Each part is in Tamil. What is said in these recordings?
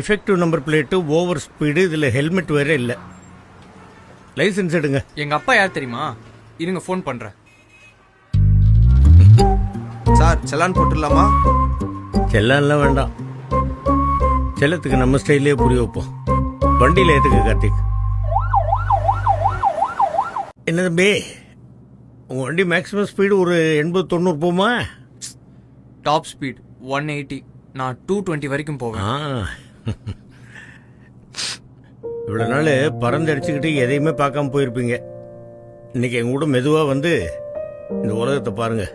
Defective number plate, over speed, இதில் ஹெல்மெட் வேற இல்லை. லைசன்ஸ் எடுங்க. எங்க அப்பா யார் தெரியுமா? இருங்க ஃபோன் பண்றேன். சார் செலான் போட்டுடலாமா? செல்லான்லாம் வேண்டாம். செல்லத்துக்கு நம்ம ஸ்டைலே புரிய வைப்போம். வண்டியில் ஏற்றுக்க கார்த்திக். என்ன தம்பி, உங்கள் வண்டி மேக்ஸிமம் ஸ்பீடு ஒரு 80-90 போமா? Top speed 180. நான் 220 வரைக்கும் போவேன். இவ்வளோ நாள் பறந்து அடிச்சுக்கிட்டு எதையுமே பார்க்காம போயிருப்பீங்க. இன்னைக்கு எங்க கூட மெதுவாக வந்து இந்த உலகத்தை பாருங்க.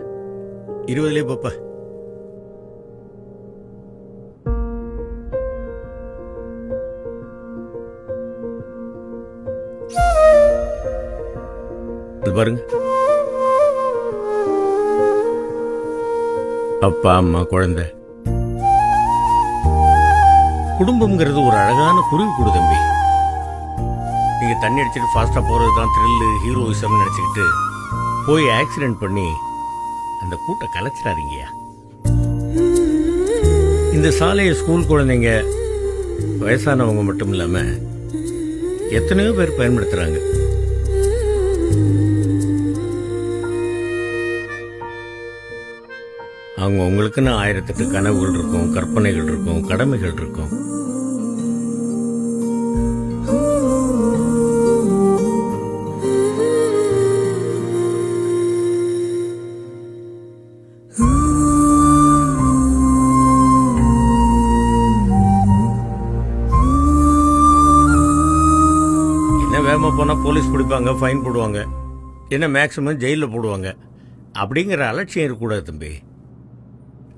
20லயே பாப்பா. இது பாருங்க, அப்பா அம்மா குழந்தை. குடும்பம்ங்கிறது ஒரு அழகான குருவி கூடு தம்பி. நீங்க தண்ணி அடிச்சுட்டு ஃபாஸ்டா போறது தான் த்ரில்லு, ஹீரோயிசம் நினைச்சுக்கிட்டு போய் ஆக்சிடென்ட் பண்ணி அந்த கூட்டை கலைச்சிடாதீங்கயா. இந்த சாலையை ஸ்கூல் குழந்தைங்க, வயசானவங்க மட்டும் இல்லாம எத்தனையோ பேர் பயன்படுத்துறாங்க. அவங்க உங்களுக்குன்னு 1008 கனவுகள் இருக்கும், கற்பனைகள் இருக்கும், கடமைகள் இருக்கும். என்ன வேகமா போனா போலீஸ் பிடிப்பாங்க, ஃபைன் போடுவாங்க, என்ன மேக்சிமம் ஜெயிலில் போடுவாங்க. அப்படிங்கிற அலட்சியம் இருக்கக்கூடாது தம்பி.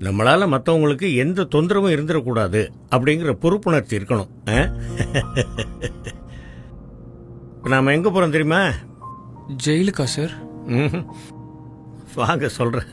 நம்மளால மற்றவங்களுக்கு எந்த தொந்தரவும் இருந்துடக்கூடாது அப்படிங்கிற பொறுப்புணர்ச்சி இருக்கணும். நாம எங்க போறோம் தெரியுமா? ஜெயிலுக்கா சார்? வாங்க சொல்றேன்.